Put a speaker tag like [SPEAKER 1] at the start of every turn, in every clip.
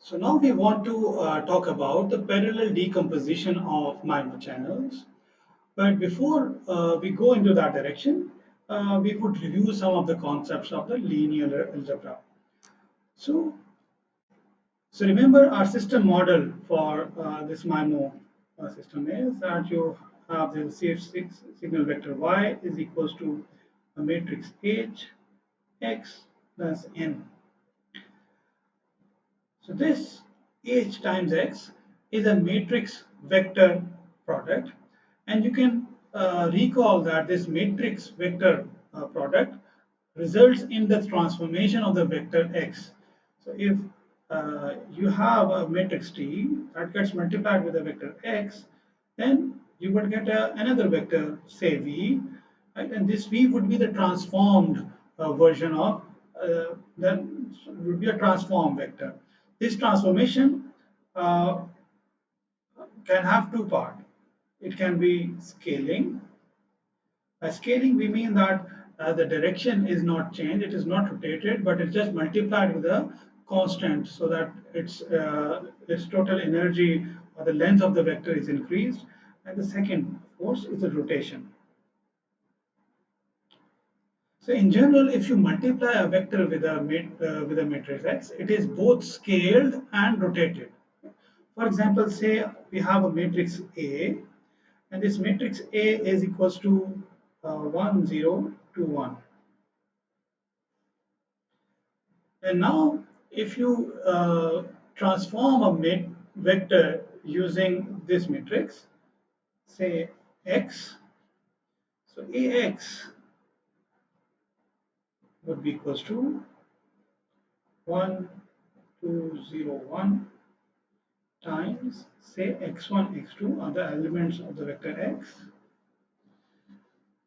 [SPEAKER 1] So now we want to talk about the parallel decomposition of MIMO channels. But before we go into that direction, we would review some of the concepts of the linear algebra. So, so remember our system model for this MIMO system is that you have the received signal vector y is equals to a matrix H x plus n. So this H times X is a matrix vector product, and you can recall that this matrix vector product results in the transformation of the vector X. So if you have a matrix T that gets multiplied with a vector X, then you would get another vector, say V, right? And this V would be the transformed version of then would be a transform vector. This transformation uh, can have two parts. It can be scaling. By scaling, we mean that the direction is not changed, it is not rotated, but it's just multiplied with a constant so that its total energy or the length of the vector is increased. And the second, of course, is the rotation. So in general, if you multiply a vector with a matrix X, it is both scaled and rotated. For example, say we have a matrix A, and this matrix A is equals to 1, 0, 2, 1. And now, if you transform a vector using this matrix, say X, so AX would be equals to 1, 2, 0, 1 times, say x1, x2 are the elements of the vector x.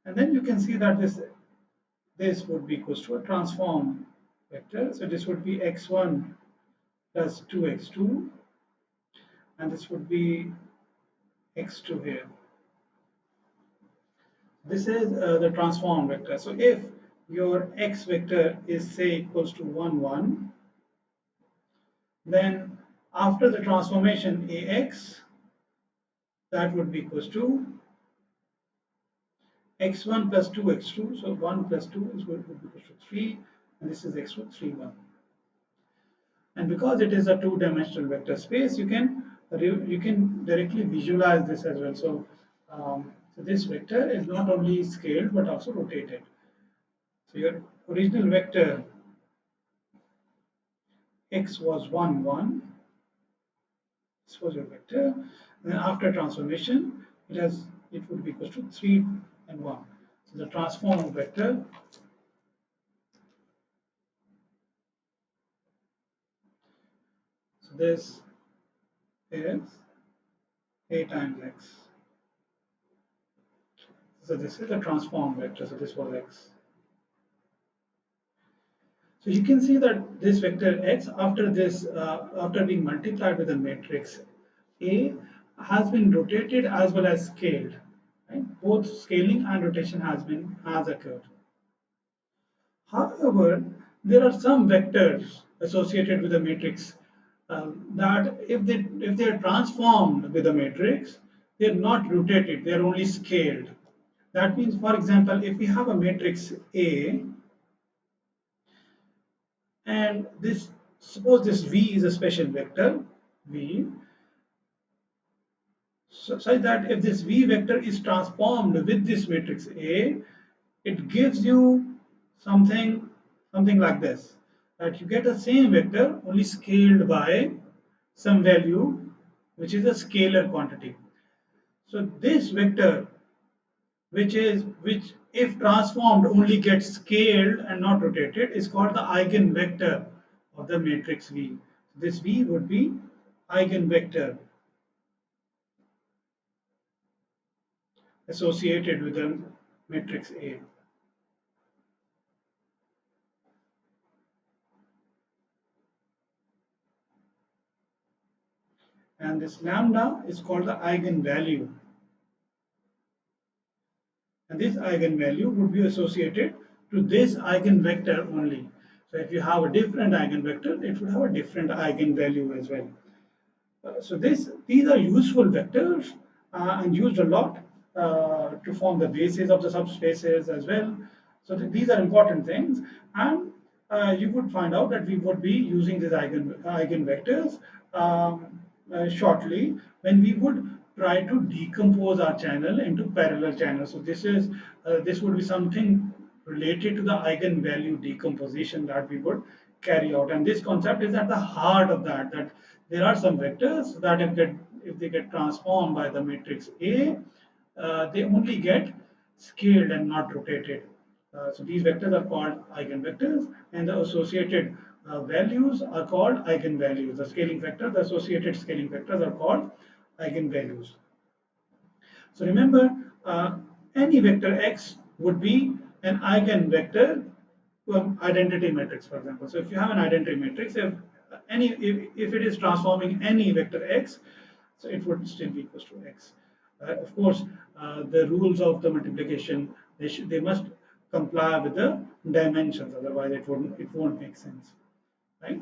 [SPEAKER 1] And then you can see that this would be equals to a transform vector. So this would be x1 plus 2x2, and this would be x2 here. This is the transform vector. So if your x vector is say equals to 1, 1, then after the transformation ax, that would be equals to x1 plus 2x2, so 1 plus 2 is going to be equal to 3, and this is x2, 3, 1. And because it is a two-dimensional vector space, you can directly visualize this as well. So this vector is not only scaled but also rotated. So your original vector x was 1, 1. This was your vector. And then after transformation, it would be equal to 3 and 1. So the transform vector so this is a times x. So this is the transform vector. So this was x. So you can see that this vector x after being multiplied with the matrix A has been rotated as well as scaled. Right? Both scaling and rotation has occurred. However, there are some vectors associated with the matrix that if they are transformed with the matrix, they are not rotated, they are only scaled. That means, for example, if we have a matrix A and this suppose this V is a special vector V, such that if this V vector is transformed with this matrix A, it gives you something like this, that you get the same vector only scaled by some value which is a scalar quantity. So this vector which if transformed only gets scaled and not rotated is called the eigenvector of the matrix V. This V would be eigenvector associated with the matrix A. And this lambda is called the eigenvalue. And this eigenvalue would be associated to this eigenvector only. So if you have a different eigenvector, it would have a different eigenvalue as well. So these are useful vectors and used a lot to form the basis of the subspaces as well. So these are important things, and you would find out that we would be using these eigenvectors shortly when we would try to decompose our channel into parallel channels. So this would be something related to the eigenvalue decomposition that we would carry out, and this concept is at the heart of that. That there are some vectors that if they get transformed by the matrix A, they only get scaled and not rotated. So these vectors are called eigenvectors, and the associated values are called eigenvalues. The scaling vector, the associated scaling vectors are called eigenvalues. So remember, any vector x would be an eigenvector to an identity matrix, for example. So if you have an identity matrix, if it is transforming any vector x, so it would still be equals to x. Of course, the rules of the multiplication, they must comply with the dimensions, otherwise it won't make sense, right?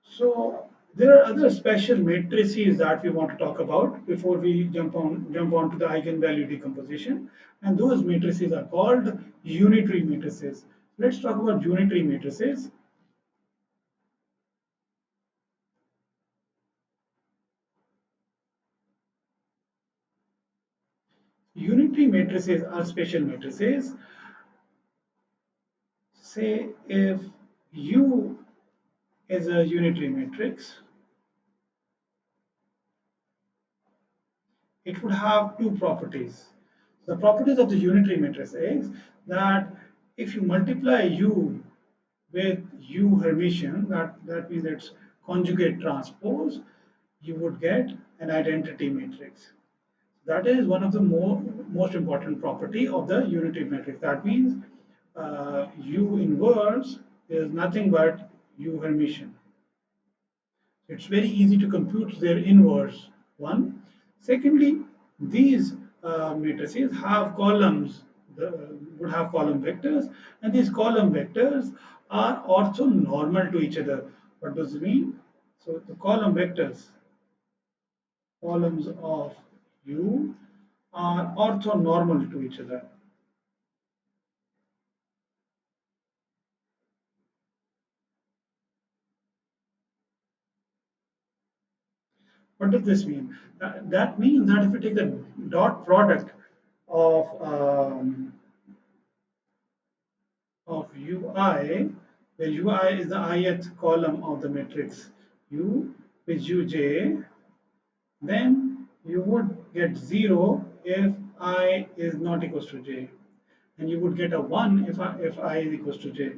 [SPEAKER 1] So there are other special matrices that we want to talk about before we jump on to the eigenvalue decomposition, and those matrices are called unitary matrices. Let's talk about unitary matrices. Unitary matrices are special matrices. Say if U is a unitary matrix, it would have two properties. The properties of the unitary matrix is that if you multiply U with U Hermitian, that means it's conjugate transpose, you would get an identity matrix. That is one of the most important property of the unitary matrix. That means U inverse is nothing but U Hermitian. It's very easy to compute their inverse, one. Secondly, these matrices have columns, would have column vectors, and these column vectors are orthonormal to each other. What does it mean? So the column vectors, columns of U, are orthonormal to each other. What does this mean? That means that if you take the dot product of ui, where ui is the ith column of the matrix U with uj, then you would get 0 if I is not equals to j, and you would get a 1 if I is equals to j.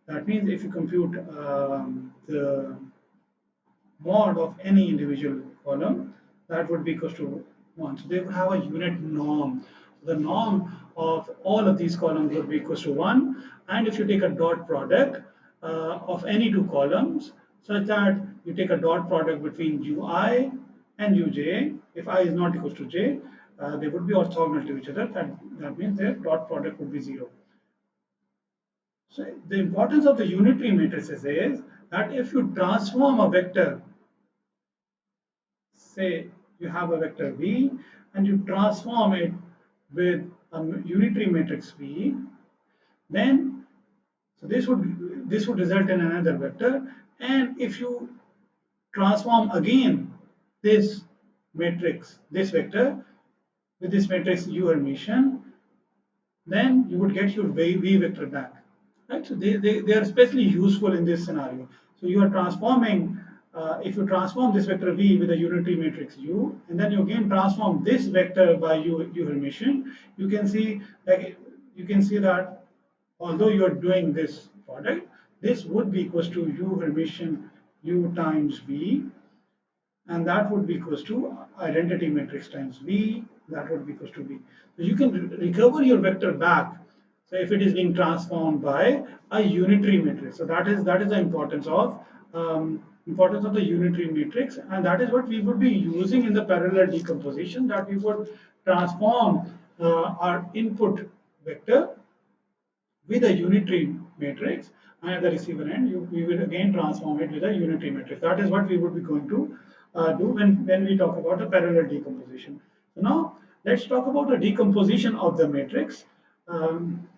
[SPEAKER 1] That means if you compute the mod of any individual column, that would be equals to 1. So they would have a unit norm. So the norm of all of these columns would be equals to 1. And if you take a dot product of any two columns, such that you take a dot product between ui and uj, if I is not equals to j, they would be orthogonal to each other. That means their dot product would be 0. So the importance of the unitary matrices is that if you transform a vector, say you have a vector v and you transform it with a unitary matrix v, then so this would result in another vector, and if you transform again this vector with this matrix U Hermitian, then you would get your v vector back. Right? So they are especially useful in this scenario. So you are transforming, if you transform this vector v with a unitary matrix U, and then you again transform this vector by U Hermitian, you can see that although you are doing this product, this would be equals to U Hermitian U times v, and that would be equals to identity matrix times v, that would be equals to v. So you can recover your vector back. So if it is being transformed by a unitary matrix, so that is the importance of the unitary matrix, and that is what we would be using in the parallel decomposition. That we would transform our input vector with a unitary matrix, and at the receiver end, we will again transform it with a unitary matrix. That is what we would be going to do when we talk about a parallel decomposition. So now let's talk about the decomposition of the matrix. Um,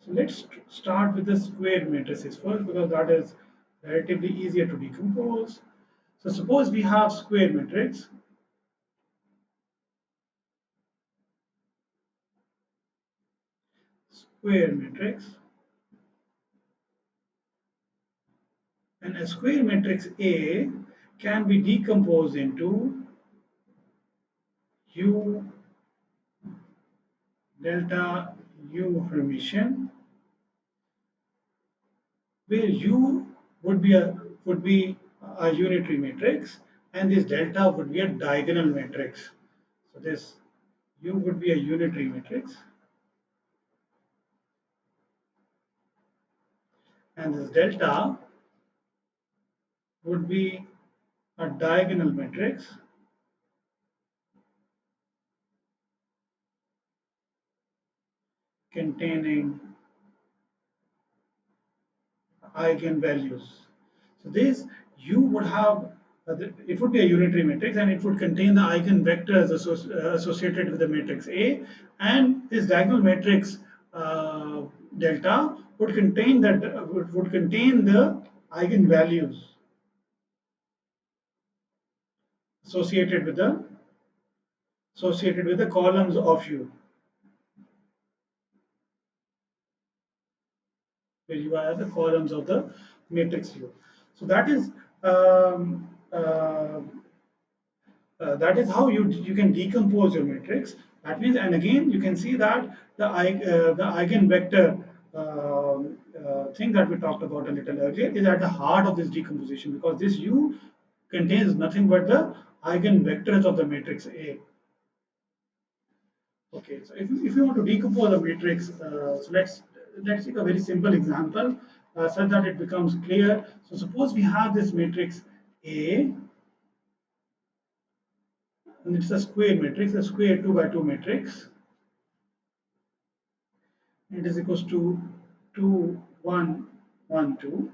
[SPEAKER 1] so let's start with the square matrices first because that is relatively easier to decompose. So suppose we have square matrix. Square matrix, and a square matrix A can be decomposed into U delta U Hermitian, where U would be a unitary matrix, and this delta would be a diagonal matrix. So this U would be a unitary matrix, and this delta would be a diagonal matrix containing eigenvalues. So this U would have it would be a unitary matrix and it would contain the eigenvectors associated with the matrix A, and this diagonal matrix delta would contain the eigenvalues associated with the columns of U, where you are the columns of the matrix U. So that is how you can decompose your matrix. That means, and again, you can see that the eigenvector thing that we talked about a little earlier is at the heart of this decomposition, because this U contains nothing but the eigenvectors of the matrix A. Okay, so if you want to decompose a matrix, so let's take a very simple example such that it becomes clear. So suppose we have this matrix A, and it's a square matrix, a square 2 by 2 matrix. It is equals to 2, 1, 1, 2.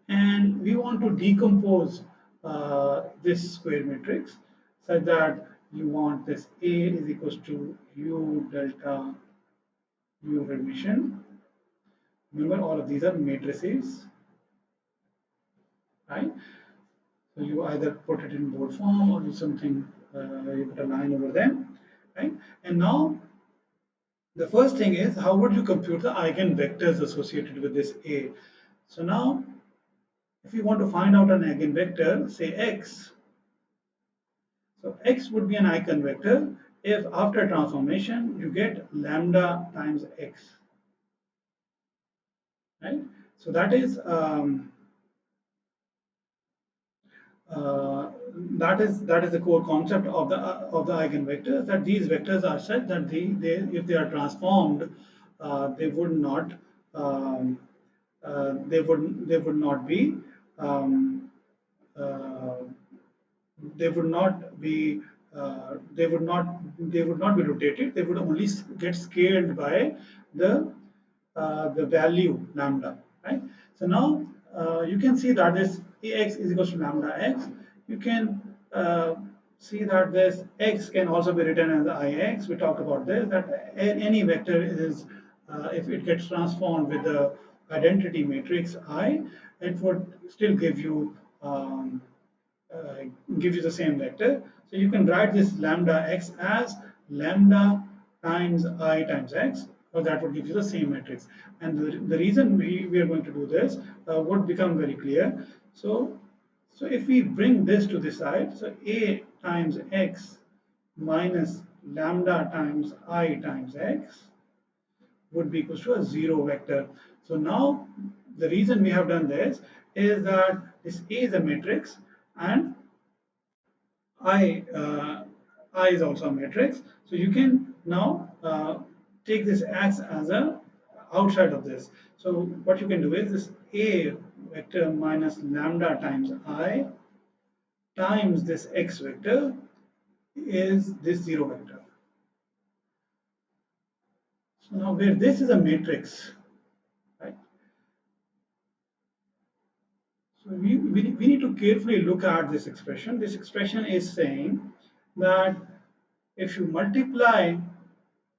[SPEAKER 1] And we want to decompose this square matrix such that you want this A is equals to U delta U Hermitian. Remember, all of these are matrices, right? So you either put it in board form or do something, you put a line over them, right? And now the first thing is, how would you compute the eigenvectors associated with this A? So now, if you want to find out an eigenvector, say x, so x would be an eigenvector if after transformation you get lambda times x, right? So uh, that is the core concept of the eigenvectors, that these vectors are such that they if they are transformed, they would not um, they would not be um, uh, they would not be they would not be rotated. They would only get scaled by the the value lambda, right? So now you can see that this Ax is equals to lambda x. You can see that this x can also be written as Ix. We talked about this, that any vector is if it gets transformed with the identity matrix I, it would still uh, give you the same vector. So you can write this lambda x as lambda times I times x, or that would give you the same matrix. And the reason we are going to do this would become very clear. So if we bring this to the side, so A times x minus lambda times I times x would be equal to a zero vector. So now the reason we have done this is that this A is a matrix, and I is also a matrix. So you can now take this X as a outside of this. So what you can do is this A vector minus lambda times I times this x vector is this 0 vector. So now where this is a matrix, right? So we need to carefully look at this expression. This expression is saying that if you multiply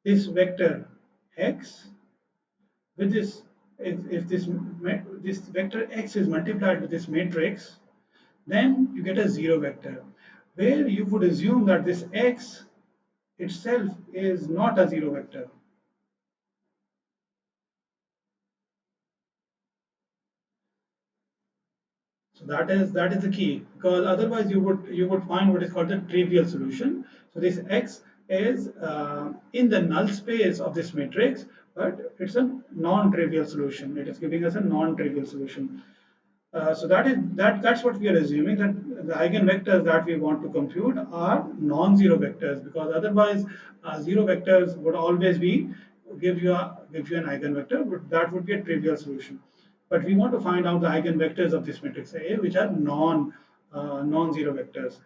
[SPEAKER 1] this vector x with this, if this vector x is multiplied with this matrix, then you get a 0 vector, where you would assume that this x itself is not a 0 vector. So that is the key, because otherwise you would find what is called the trivial solution. So this x is in the null space of this matrix, but it's a non-trivial solution. It is giving us a non-trivial solution. So that's what we are assuming, that the eigenvectors that we want to compute are non-zero vectors, because otherwise zero vectors would always be give you an eigenvector, but that would be a trivial solution. But we want to find out the eigenvectors of this matrix A, which are non-zero vectors.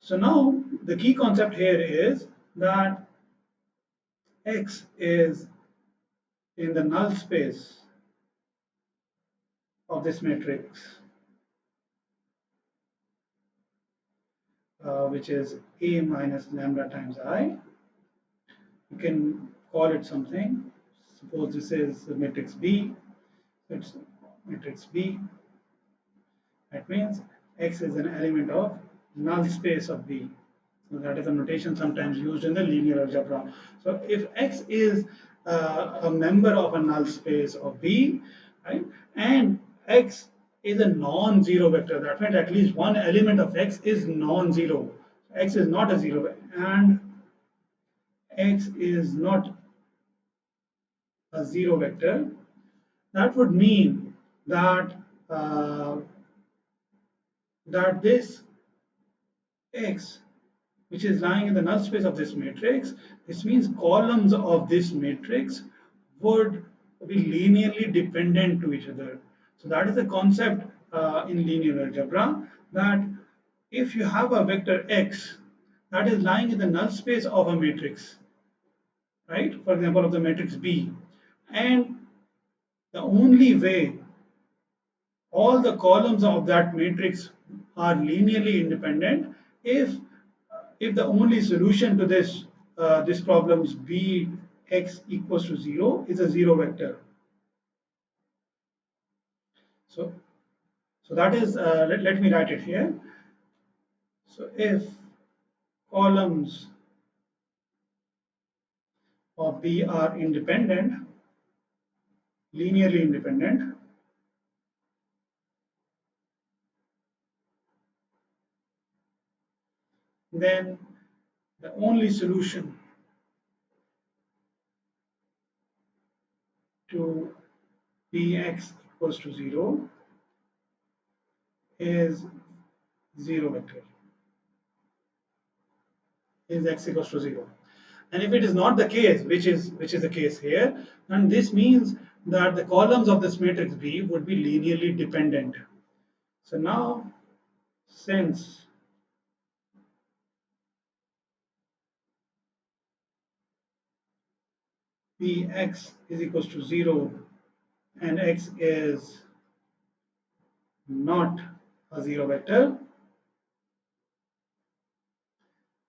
[SPEAKER 1] So now the key concept here is that X is in the null space of this matrix, which is A minus lambda times I. You can call it something. Suppose this is the matrix B. It's matrix B. That means X is an element of null space of B. So that is a notation sometimes used in the linear algebra. So if X is a member of a null space of B, right, and X is a non-zero vector, that means at least one element of X is non-zero. X is not a zero, and X is not a zero vector. That would mean that uh, that this X, which is lying in the null space of this matrix, this means columns of this matrix would be linearly dependent to each other. So that is the concept in linear algebra, that if you have a vector x that is lying in the null space of a matrix, right? For example, of the matrix B, and the only way all the columns of that matrix are linearly independent if the only solution to this problem's b x equals to 0 is a 0 vector. So that is let me write it here. So if columns of B are independent, linearly independent, then the only solution to Bx equals to 0 is 0 vector, is x equals to 0. And if it is not the case, which is the case here, then this means that the columns of this matrix B would be linearly dependent. So now, since Bx is equals to 0 and x is not a 0 vector,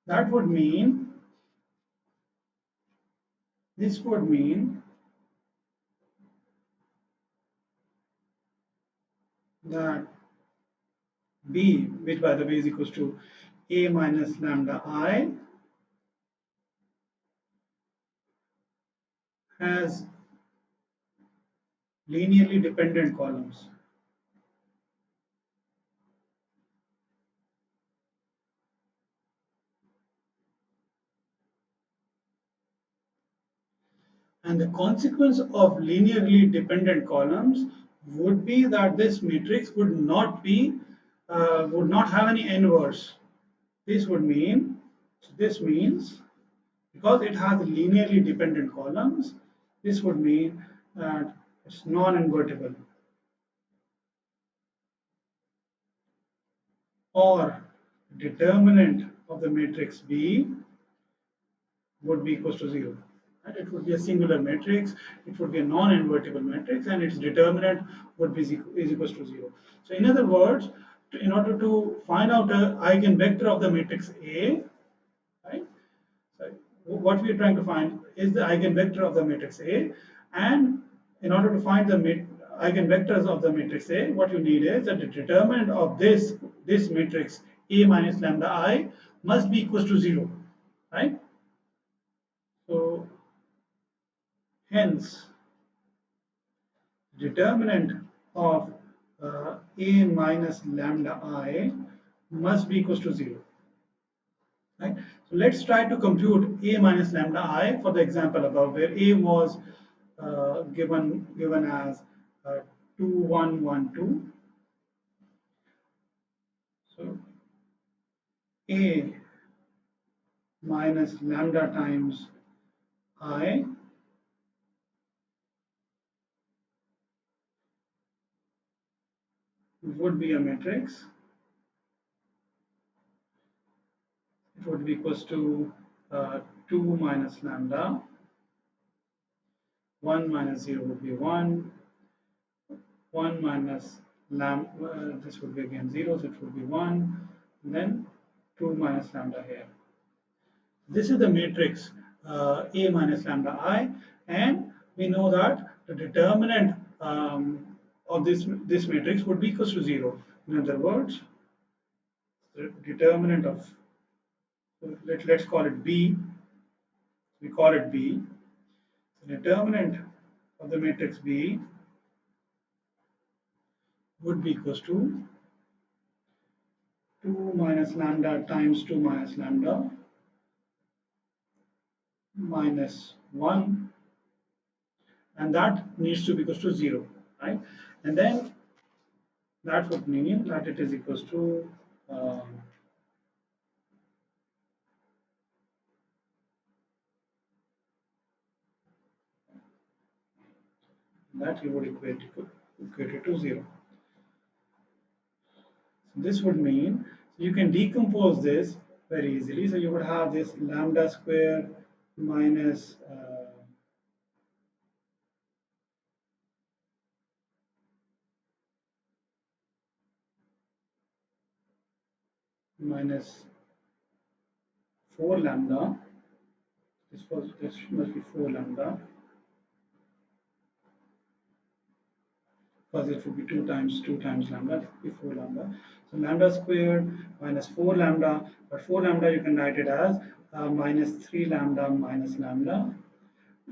[SPEAKER 1] that would mean, this would mean that B, which by the way is equals to A minus lambda I, has linearly dependent columns. And the consequence of linearly dependent columns would be that this matrix would not have any inverse. This would mean, so this means, because it has linearly dependent columns, this would mean that it's non-invertible. or determinant of the matrix B would be equals to 0. Right? It would be a singular matrix, it would be a non-invertible matrix, and its determinant would be is equals to 0. So in other words, in order to find out the eigenvector of the matrix A, right? So what we are trying to find is the eigenvector of the matrix A, and in order to find the eigenvectors of the matrix A, what you need is that the determinant of this matrix A minus lambda I must be equals to 0, right? So hence determinant of A minus lambda I must be equals to 0. Right? So let's try to compute A minus lambda I for the example above, where A was given as 2112. So A minus lambda times I would be a matrix. It would be equals to 2 minus lambda, 1 minus 0 would be 1, 1 minus lambda, this would be again 0, so it would be 1, and then 2 minus lambda here. This is the matrix A minus lambda I, and we know that the determinant of this matrix would be equals to 0. In other words, the determinant of, let's call it B, we call it B. The determinant of the matrix B would be equals to 2 minus lambda times 2 minus lambda minus 1, and that needs to be equals to 0, right? And then that would mean that it is equals to that you would equate it to 0. So this would mean, so you can decompose this very easily. So you would have this lambda square minus minus 4 lambda. This must be 4 lambda, because it would be 2 times lambda, it would be 4 lambda. So lambda squared minus 4 lambda, but 4 lambda you can write it as minus 3 lambda minus lambda,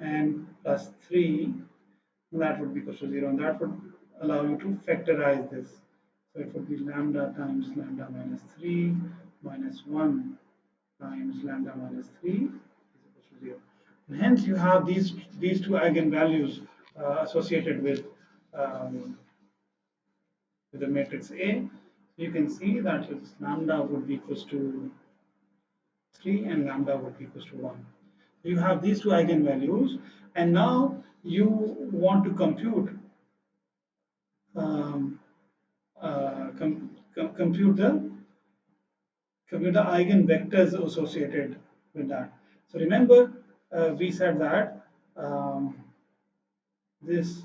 [SPEAKER 1] and plus 3, that would be equal to 0, and that would allow you to factorize this. So it would be lambda times lambda minus 3 minus 1 times lambda minus 3 is equal to 0. And hence you have these two eigenvalues associated with the matrix A. So you can see that lambda would be equals to 3 and lambda would be equals to 1. You have these two eigenvalues, and now you want to compute um, compute the eigenvectors associated with that. So remember, we said that this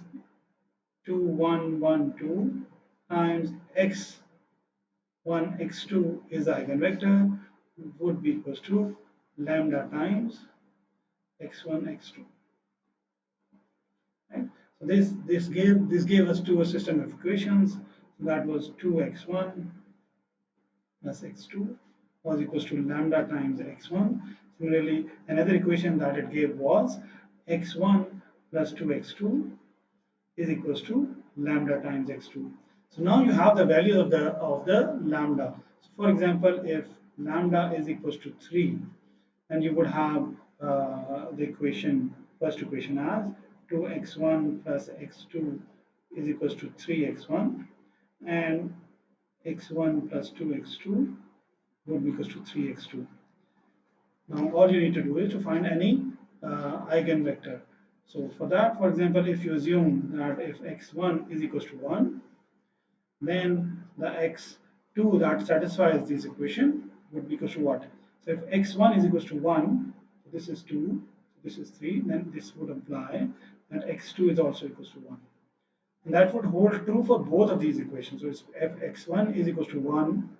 [SPEAKER 1] 2112 times x1 x2 is the eigenvector, would be equals to lambda times x1 x2. Right? So this gave us a system of equations. So that was 2x1 plus x2 was equals to lambda times x1. Similarly, another equation that it gave was x1 plus 2x2 is equals to lambda times x2. So now you have the values of the lambda. So for example, if lambda is equals to 3, then you would have the first equation as 2x1 plus x2 is equals to 3x1, and x1 plus 2x2 would be equals to 3x2. Now all you need to do is to find any eigenvector. So for that, for example, if you assume that if x1 is equals to 1, then the 2 that satisfies this equation would be equal to what? So if x1 is equal to 1, so this is 2, this is 3, then this would imply that x2 is also equal to 1. And that would hold true for both of these equations. So if x1 is equal to 1,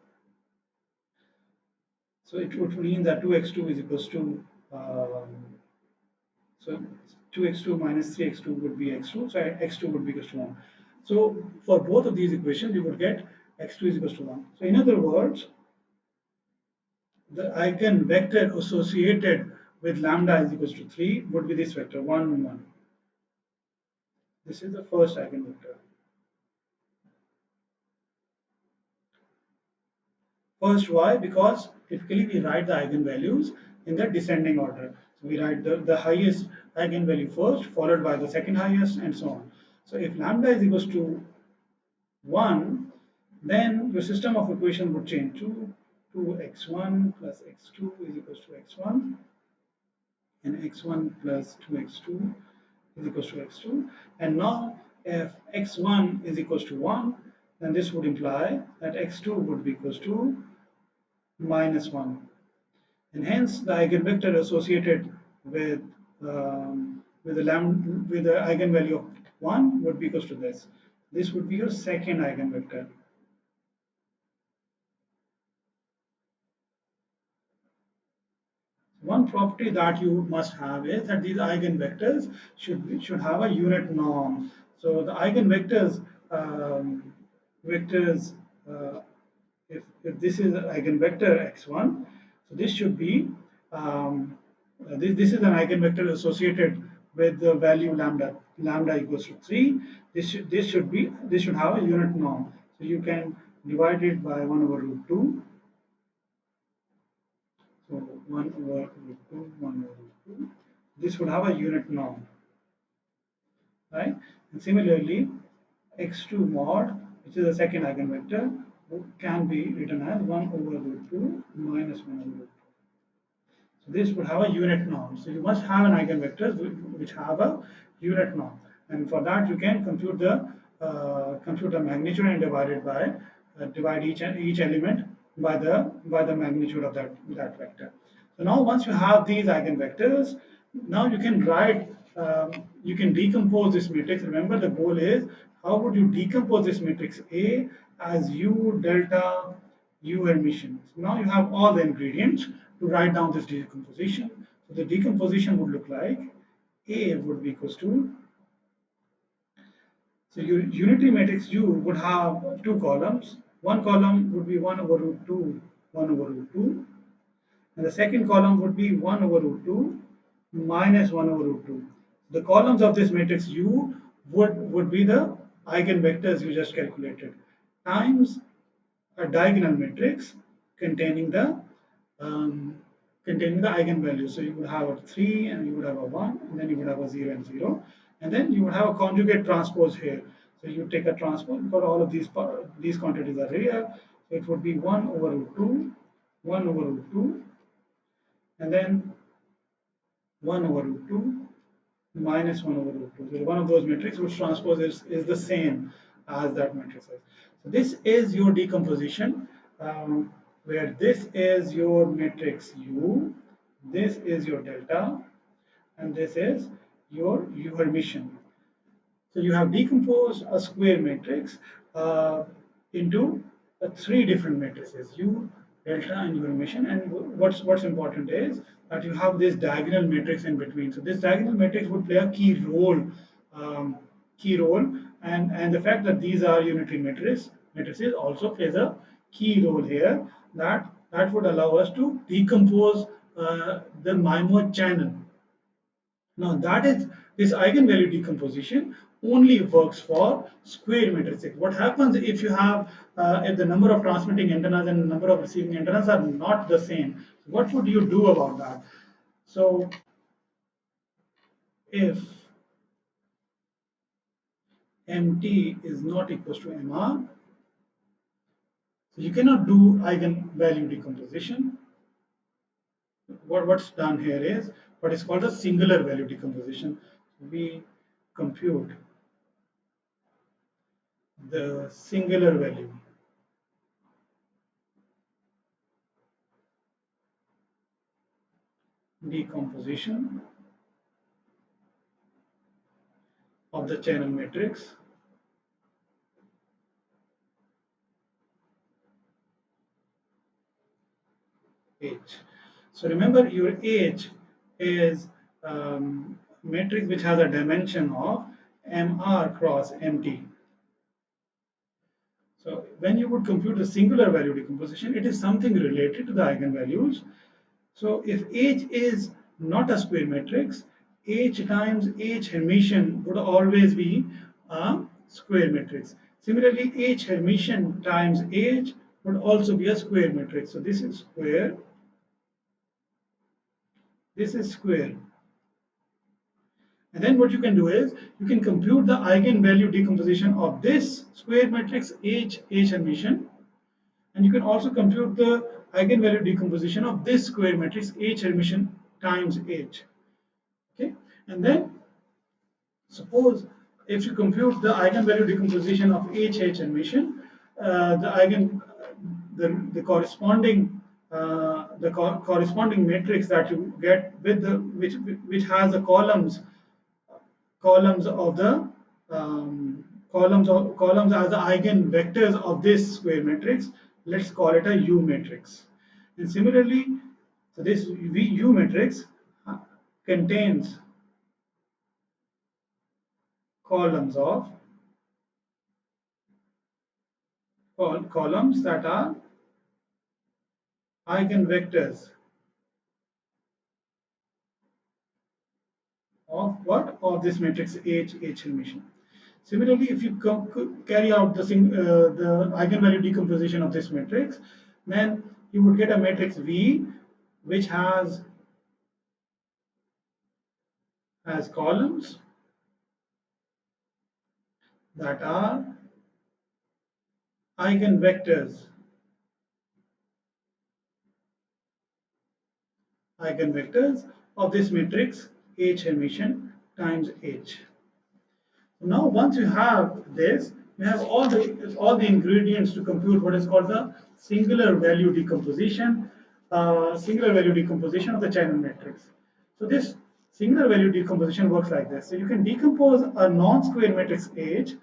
[SPEAKER 1] so it would mean that 2x2 is equal to, so 2x2 minus 3x2 would be x2, so x2 would be equal to 1. So for both of these equations, you would get x2 is equal to 1. So in other words, the eigenvector associated with lambda is equal to 3 would be this vector 1, 1. This is the first eigenvector. First, why? Because typically we write the eigenvalues in the descending order. So we write the highest eigenvalue first, followed by the second highest, and so on. So if lambda is equal to 1, then your system of equation would change to 2x1 plus x2 is equal to x1, and x1 plus 2x2 is equal to x2. And now if x1 is equal to 1, then this would imply that x2 would be equal to minus 1. And hence the eigenvector associated with the eigenvalue of 1 would be equal to this. This would be your second eigenvector. One property that you must have is that these eigenvectors should have a unit norm. So the eigenvectors vectors if this is an eigenvector x1, so this should be this is an eigenvector associated with the value lambda equals to 3. This should have a unit norm. So you can divide it by 1 over root 2. So 1 over root 2, 1 over root 2. This would have a unit norm, right? And similarly, x2 mod, which is the second eigenvector, can be written as 1 over root 2 minus 1 over root 2. So this would have a unit norm. So you must have an eigenvectors which have a unit norm, and for that you can compute the magnitude and divide each element by the magnitude of that vector. So now once you have these eigenvectors, now you can write you can decompose this matrix. Remember, the goal is how would you decompose this matrix A as U delta U emission. So now you have all the ingredients to write down this decomposition. So the decomposition would look like A would be equals to, so your unitary matrix U would have two columns. One column would be 1 over root 2, 1 over root 2. And the second column would be 1 over root 2 minus 1 over root 2. The columns of this matrix U would be the eigenvectors you just calculated times a diagonal matrix containing um, the eigenvalues. So you would have a 3 and you would have a 1, and then you would have a 0 and 0, and then you would have a conjugate transpose here. So you take a transpose because all of these quantities are real. So it would be 1 over root 2, 1 over root 2, and then 1 over root 2 minus 1 over root 2. So one of those matrices which transpose is the same as that matrix is. So this is your decomposition, where this is your matrix U, this is your delta, and this is your Hermitian. So you have decomposed a square matrix into three different matrices: U, delta, and Hermitian. And what's important is that you have this diagonal matrix in between. So this diagonal matrix would play a um, key role, and the fact that these are unitary matrices also plays a key role here. That would allow us to decompose the MIMO channel. Now that is this eigenvalue decomposition only works for square matrices. What happens if you have if the number of transmitting antennas and the number of receiving antennas are not the same? What would you do about that? So if MT is not equal to MR, so you cannot do eigenvalue decomposition. What's done here is what is called a singular value decomposition. We compute the singular value. decomposition of the channel matrix H. So remember, your H is matrix which has a dimension of MR cross MT. So when you would compute the singular value decomposition, it is something related to the eigenvalues. So if H is not a square matrix, H times H Hermitian would always be a square matrix. Similarly, H Hermitian times H would also be a square matrix. So this is square, this is square. And then what you can do is you can compute the eigenvalue decomposition of this square matrix H Hermitian, and you can also compute the eigenvalue decomposition of this square matrix H Hermitian times H. Okay, and then suppose if you compute the eigenvalue decomposition of H Hermitian, the corresponding corresponding matrix that you get with the which has the columns of the columns as the eigenvectors of this square matrix. Let's call it a U matrix. And similarly, so this U matrix contains columns of columns that are eigenvectors of what? Of this matrix H Hermitian. Similarly, if you carry out the eigenvalue decomposition of this matrix, then you would get a matrix V which has columns that are eigenvectors of this matrix H Hermitian times H. Now, once you have this, you have all the ingredients to compute what is called the singular value decomposition of the channel matrix. So this singular value decomposition works like this. So you can decompose a non-square matrix H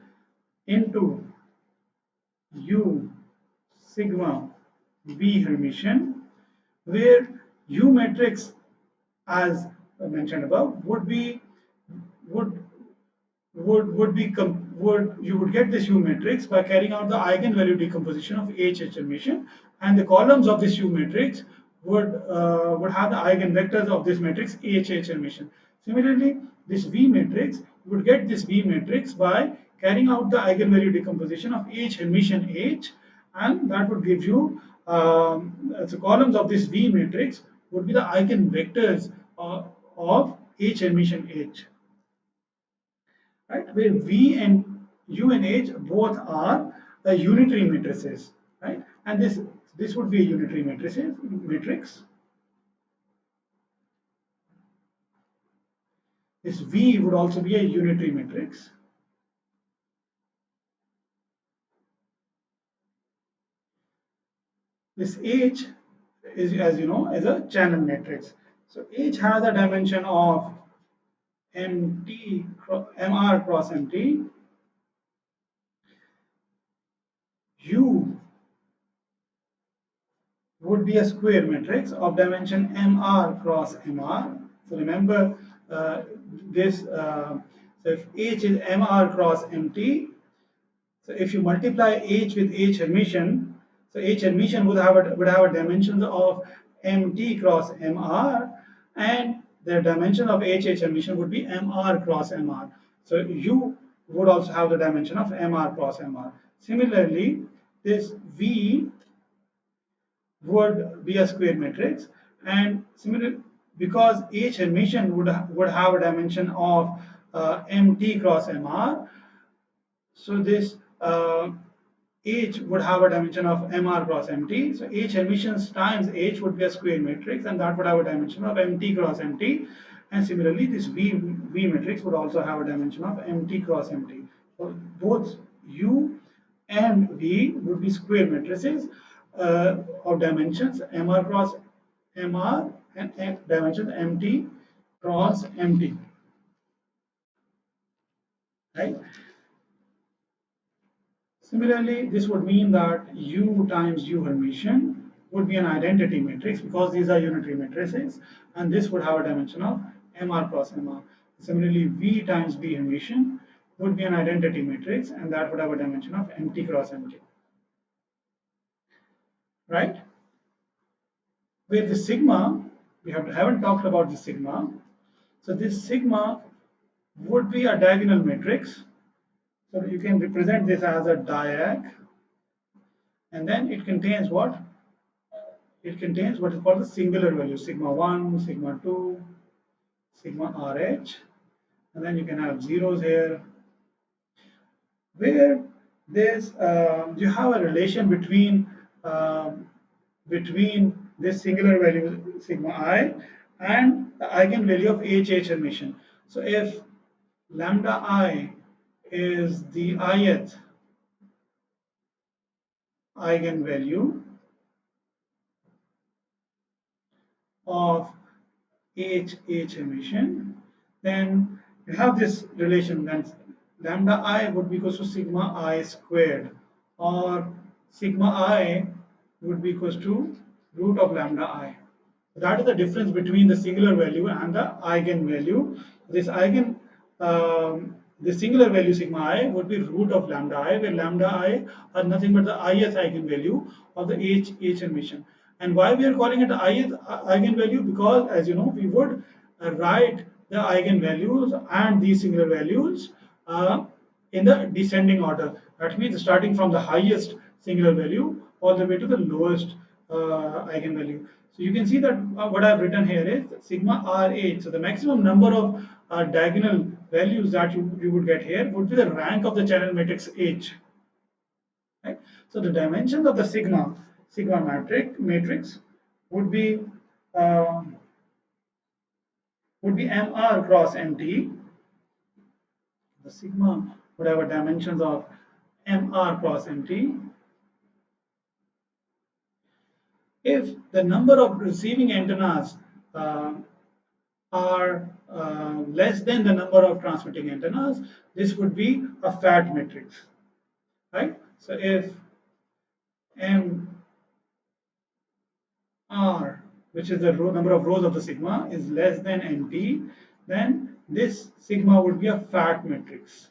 [SPEAKER 1] into U sigma V Hermitian, where U matrix, as mentioned above, would you would get this U matrix by carrying out the eigenvalue decomposition of H Hermitian, and the columns of this U matrix would have the eigenvectors of this matrix H Hermitian. Similarly, this V matrix, you would get this V matrix by carrying out the eigenvalue decomposition of H Hermitian H, and that would give you the columns of this V matrix would be the eigenvectors of H Hermitian H, right? Where V and U and H both are unitary matrices, right? And this would be a unitary matrix. This V would also be a unitary matrix. This H is, as you know, is a channel matrix. So H has a dimension of MR cross MT. U would be a square matrix of dimension MR cross MR. So remember this. So if H is MR cross MT, so if you multiply H with H Hermitian, so H Hermitian would have a dimensions of MT cross MR, and the dimension of H Hermitian would be MR cross MR. So U would also have the dimension of MR cross MR. Similarly, this V would be a square matrix, and similarly, because H Hermitian would have a dimension of MT cross MR, so this H would have a dimension of MR cross MT. So H Hermitians times H would be a square matrix, and that would have a dimension of MT cross MT. And similarly, this V matrix would also have a dimension of MT cross MT. So both U and V would be square matrices of dimensions MR cross MR and dimension MT cross MT, right? Similarly, this would mean that U times U Hermitian would be an identity matrix because these are unitary matrices, and this would have a dimension of MR cross MR. Similarly, V times V Hermitian would be an identity matrix, and that would have a dimension of MT cross MT, right? With the sigma, we haven't talked about the sigma. So this sigma would be a diagonal matrix. So you can represent this as a diag, and then it contains what? It contains what is called the singular value, sigma 1, sigma 2, sigma RH, and then you can have zeros here, where there's you have a relation um, between this singular value sigma I and the eigenvalue of HH emission. So if lambda I is the ith eigenvalue of HH emission, then you have this relation, then lambda I would be equals to sigma I squared, or sigma I would be equals to root of lambda I. That is the difference between the singular value and the eigenvalue. This the singular value sigma I would be root of lambda I, where lambda I are nothing but the ith eigenvalue of the H emission. And why we are calling it ith eigenvalue? Because as you know, we would write the eigenvalues and these singular values in the descending order. That means starting from the highest singular value all the way to the lowest eigenvalue. So you can see that what I've written here is sigma RH. So the maximum number of diagonal values that you would get here would be the rank of the channel matrix H. Right? So the dimensions of the sigma matrix would be uh, MR cross MT. The sigma would have a dimensions of MR cross MT. If the number of receiving antennas are less than the number of transmitting antennas, this would be a fat matrix, right? So if MR, which is the number of rows of the sigma, is less than MT, then this sigma would be a fat matrix.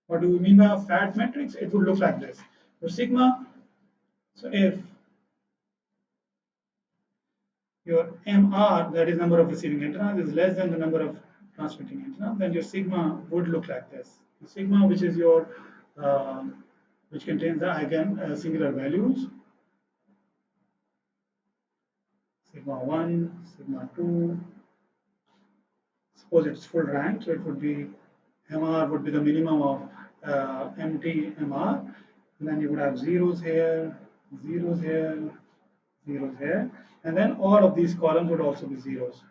[SPEAKER 1] What do we mean by a fat matrix? It would look like this. The sigma, so if your MR, that is number of receiving antennas, is less than the number of transmitting antennas, then your sigma would look like this. The sigma, which is your which contains the singular values, sigma 1, sigma 2. Suppose it's full rank, so it would be MR would be the minimum of MT MR, and then you would have zeros here, zeros here, zeros here, and then all of these columns would also be zeros.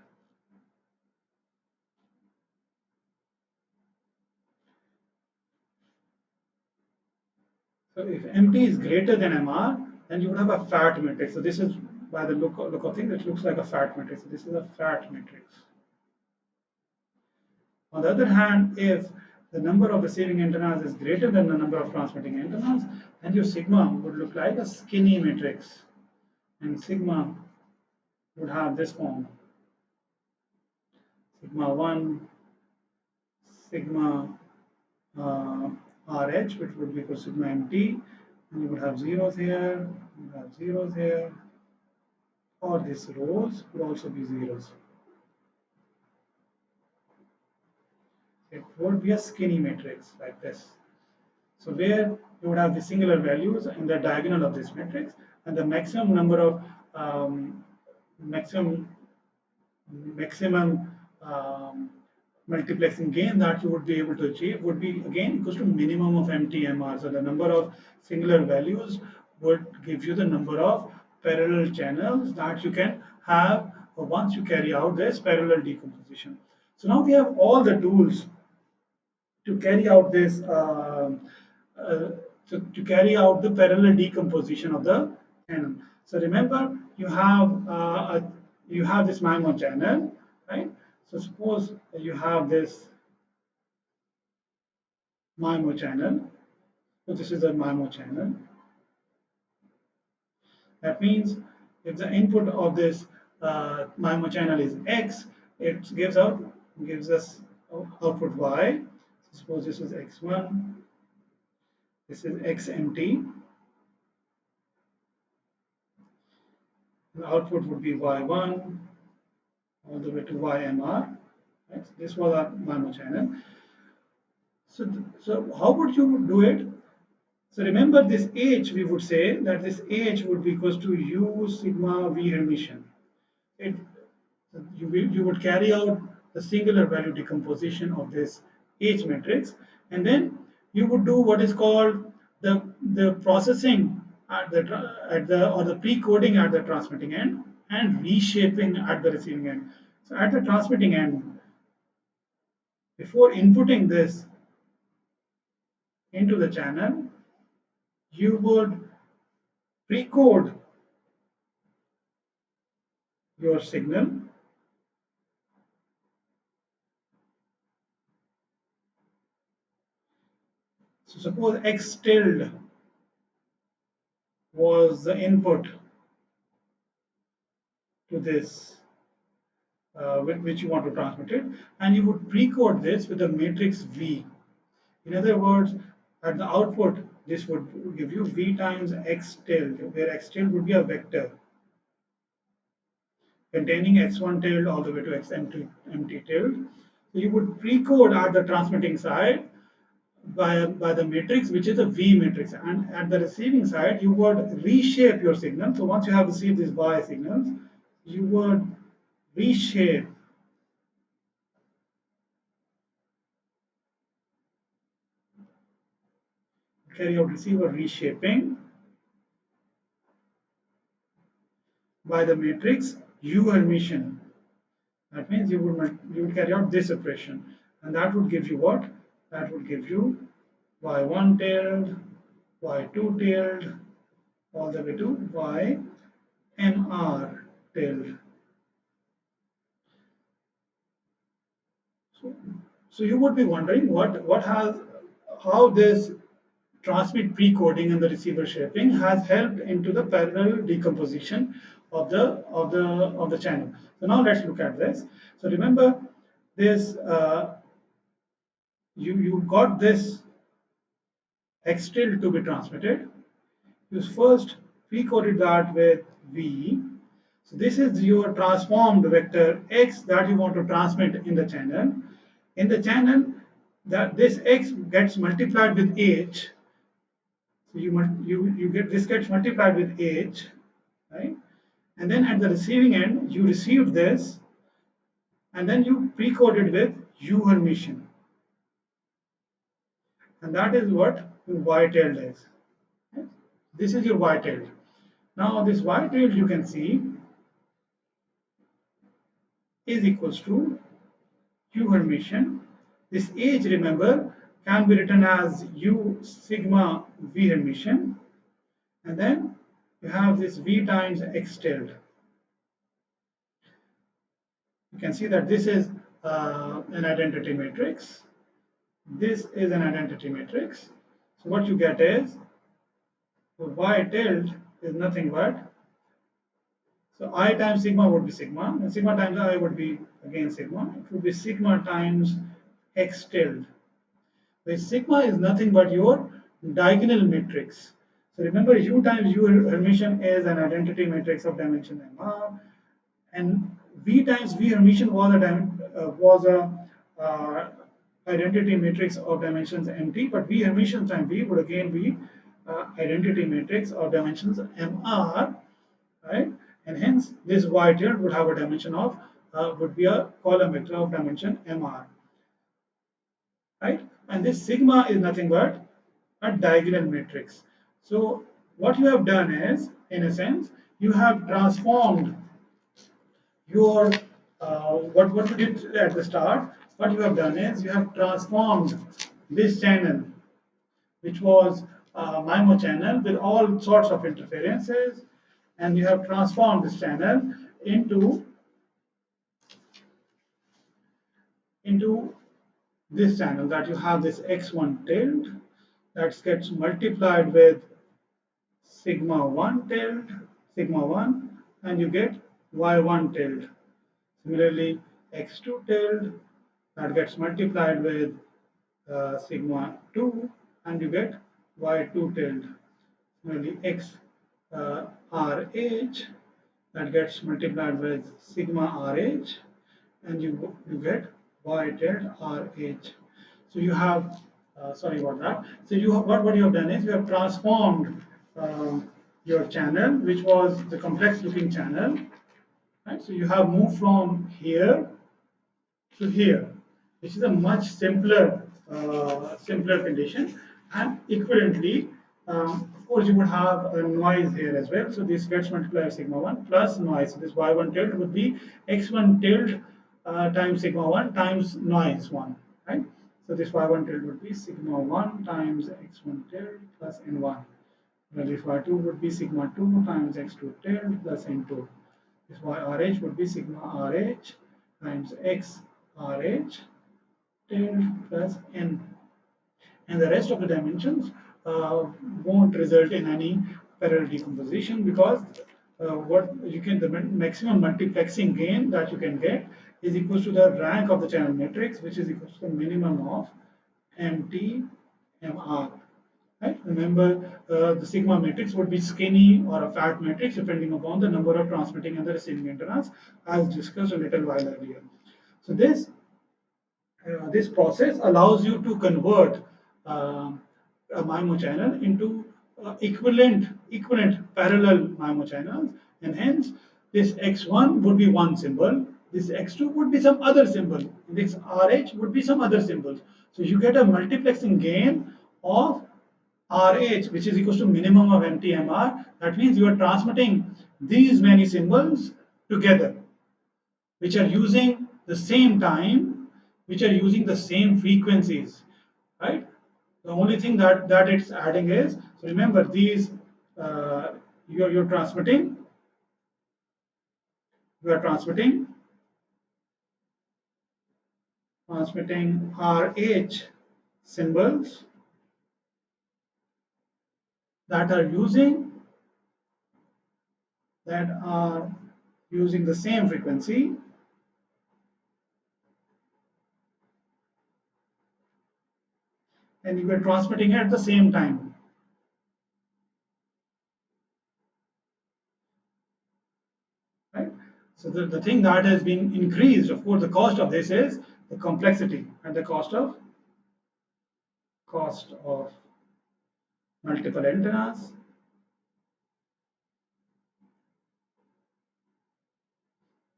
[SPEAKER 1] So if MT is greater than MR, then you would have a fat matrix. So this is, by the look of things, it looks like a fat matrix. So this is a fat matrix. On the other hand, if the number of receiving antennas is greater than the number of transmitting antennas, then your sigma would look like a skinny matrix. And sigma would have this form. Sigma 1, sigma RH, which would be equal to sigma MT. And you would have zeros here, you would have zeros here, or these rows would also be zeros. It would be a skinny matrix like this. So where you would have the singular values in the diagonal of this matrix, and the maximum number of maximum multiplexing gain that you would be able to achieve would be again equals to minimum of MTMR. So the number of singular values would give you the number of parallel channels that you can have once you carry out this parallel decomposition. So now we have all the tools to carry out this uh, to carry out the parallel decomposition of the channel. So remember, you have this MIMO channel, right? So suppose you have this MIMO channel. So this is a MIMO channel. That means if the input of this MIMO channel is X, it gives us output Y. So suppose this is X1, this is X empty. The output would be Y1 all the way to YMR. Right? So this was our MIMO channel. So how would you do it? So remember this H, we would say that this H would be equals to U sigma V Hermitian. It, you would carry out the singular value decomposition of this H matrix, and then you would do what is called the processing at the or the pre-coding at the transmitting end and reshaping at the receiving end. So at the transmitting end, before inputting this into the channel, you would pre-code your signal. So suppose X tilde was the input to this which you want to transmit it, and you would pre-code this with the matrix V. In other words, at the output, this would give you V times X tilde, where X tilde would be a vector containing X1 tilde all the way to X empty tilde. So you would pre-code at the transmitting side by the matrix, which is a V matrix, and at the receiving side, you would reshape your signal. So once you have received these Y signals, you would reshape carry out receiver reshaping by the matrix U Hermitian. That means you would carry out this operation, and that would give you what? That would give you y1 tilde, y2 tilde, all the way to ymr tilde. So you would be wondering how this transmit pre-coding and the receiver shaping has helped into the parallel decomposition of the channel. So now let's look at this. So remember this you got this X tilde to be transmitted. You first pre-coded that with V. So this is your transformed vector X that you want to transmit in the channel. In the channel, that this X gets multiplied with H. So you get this gets multiplied with H, right? And then at the receiving end, you received this, and then you pre-coded with U Hermitian, and that is what your Y tilde is. Right? This is your Y tilde. Now this Y tilde you can see is equals to U Hermitian. This H, remember, can be written as U sigma V Hermitian, and then you have this V times X tilde. You can see that this is an identity matrix. This is an identity matrix. So what you get is Y tilde is nothing but, so I times sigma would be sigma, and sigma times I would be again sigma. It would be sigma times X tilde, where sigma is nothing but your diagonal matrix. So remember, U times U Hermitian is an identity matrix of dimension MR, and V times V Hermitian was a identity matrix of dimensions MT, but V Hermitian times V would again be identity matrix of dimensions MR, right? And hence this Y tilde would have a dimension of would be a column vector of dimension MR, right? And this sigma is nothing but a diagonal matrix. So what you have done is, in a sense, you have transformed your what you did at the start. What you have done is you have transformed this channel, which was MIMO channel with all sorts of interferences, and you have transformed this channel into this channel, that you have this x1 tilde that gets multiplied with sigma 1 tilde, sigma 1, and you get y1 tilde. Similarly, x2 tilde that gets multiplied with sigma 2, and you get y2 tilde. Similarly, x RH that gets multiplied with sigma RH, and you get y tilde RH. So you have, sorry about that. So you have, what you have done is you have transformed your channel, which was the complex looking channel, right? So you have moved from here to here, which is a much simpler condition. And equivalently, of course, you would have a noise here as well. So this gets multiplied by sigma 1 plus noise. So this y1 tilde would be x1 tilde times sigma 1 times noise 1, right? So this y1 tilde would be sigma 1 times x1 tilde plus n1. Well, this y2 would be sigma 2 times x2 tilde plus n2. This RH would be sigma RH times x RH tilde plus n. And the rest of the dimensions won't result in any parallel decomposition, because what you can, the maximum multiplexing gain that you can get is equal to the rank of the channel matrix, which is equal to the minimum of MT MR. Right? Remember, the sigma matrix would be skinny or a fat matrix depending upon the number of transmitting and the receiving antennas, as discussed a little while earlier. So this process allows you to convert a MIMO channel into equivalent parallel MIMO channels, and hence this x1 would be one symbol, this x2 would be some other symbol, this RH would be some other symbols. So you get a multiplexing gain of RH, which is equal to minimum of MTMR. That means you are transmitting these many symbols together, which are using the same time, which are using the same frequencies, right? The only thing that it's adding is, so remember these, you're transmitting, you are transmitting RH symbols that are using the same frequency, and you are transmitting at the same time. Right? So the thing that has been increased, of course, the cost of this is the complexity and the cost of multiple antennas,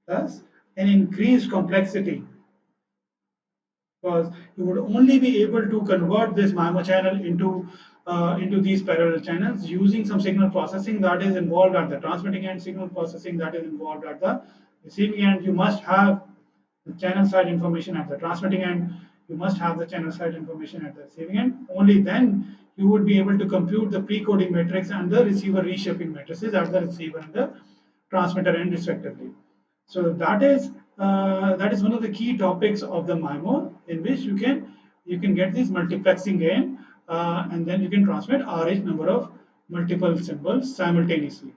[SPEAKER 1] plus an increased complexity, because you would only be able to convert this MIMO channel into these parallel channels using some signal processing that is involved at the transmitting end, signal processing that is involved at the receiving end. You must have the channel side information at the transmitting end. You must have the channel side information at the receiving end. Only then you would be able to compute the pre-coding matrix and the receiver reshaping matrices at the receiver and the transmitter end respectively. So that is one of the key topics of the MIMO, in which you can get this multiplexing gain, and then you can transmit RH number of multiple symbols simultaneously.